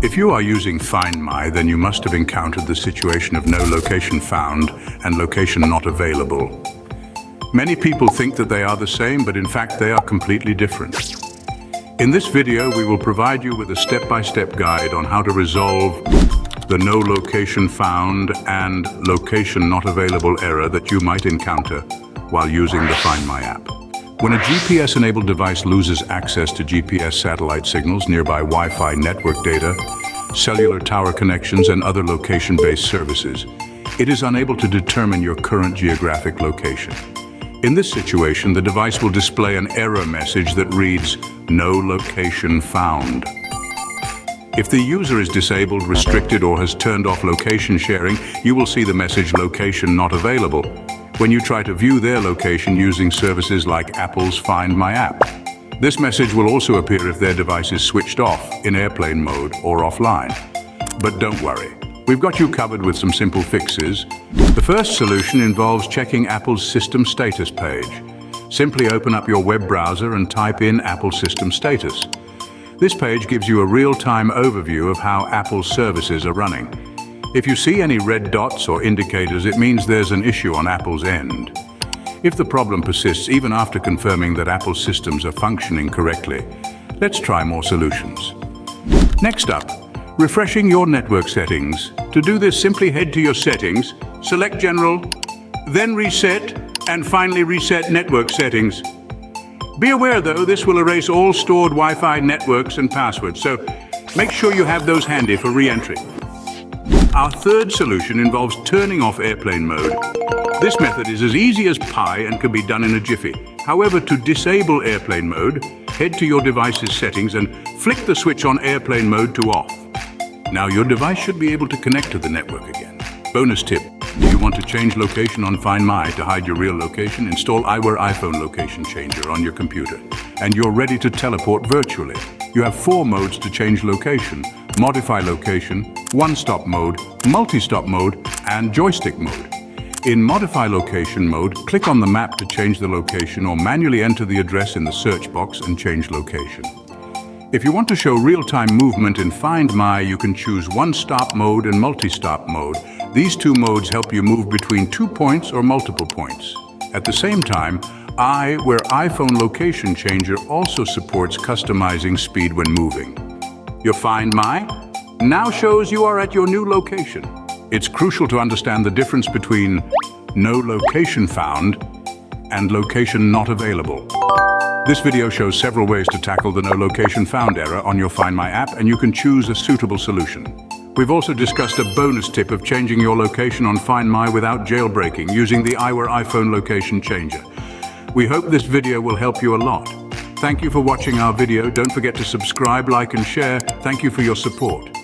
If you are using Find My, then you must have encountered the situation of no location found and location not available. Many people think that they are the same, but in fact they are completely different. In this video, we will provide you with a step-by-step guide on how to resolve the no location found and location not available error that you might encounter while using the Find My app. When a GPS-enabled device loses access to GPS satellite signals, nearby Wi-Fi network data, cellular tower connections, and other location-based services, it is unable to determine your current geographic location. In this situation, the device will display an error message that reads, "No location found." If the user is disabled, restricted, or has turned off location sharing, you will see the message "Location not available" when you try to view their location using services like Apple's Find My app. This message will also appear if their device is switched off in airplane mode or offline. But don't worry, we've got you covered with some simple fixes. The first solution involves checking Apple's System Status page. Simply open up your web browser and type in Apple System Status. This page gives you a real-time overview of how Apple's services are running. If you see any red dots or indicators, it means there's an issue on Apple's end. If the problem persists even after confirming that Apple's systems are functioning correctly, let's try more solutions. Next up, refreshing your network settings. To do this, simply head to your settings, select General, then Reset, and finally reset network settings. Be aware though, this will erase all stored Wi-Fi networks and passwords, so make sure you have those handy for re-entry. Our third solution involves turning off airplane mode. This method is as easy as pie and can be done in a jiffy. However, to disable airplane mode, head to your device's settings and flick the switch on airplane mode to off. Now your device should be able to connect to the network again. Bonus tip, do you want to change location on Find My to hide your real location? Install iWhere iPhone location changer on your computer, and you're ready to teleport virtually. You have 4 modes to change location: modify location, one-stop mode, multi-stop mode, and joystick mode. In modify location mode, click on the map to change the location or manually enter the address in the search box and change location. If you want to show real-time movement in Find My, you can choose one-stop mode and multi-stop mode. These 2 modes help you move between 2 points or multiple points. At the same time, iWhere iPhone location changer also supports customizing speed when moving. Your Find My now shows you are at your new location. It's crucial to understand the difference between no location found and location not available. This video shows several ways to tackle the no location found error on your Find My app, and you can choose a suitable solution. We've also discussed a bonus tip of changing your location on Find My without jailbreaking using the iWhere iPhone location changer. We hope this video will help you a lot. Thank you for watching our video. Don't forget to subscribe, like, and share. Thank you for your support.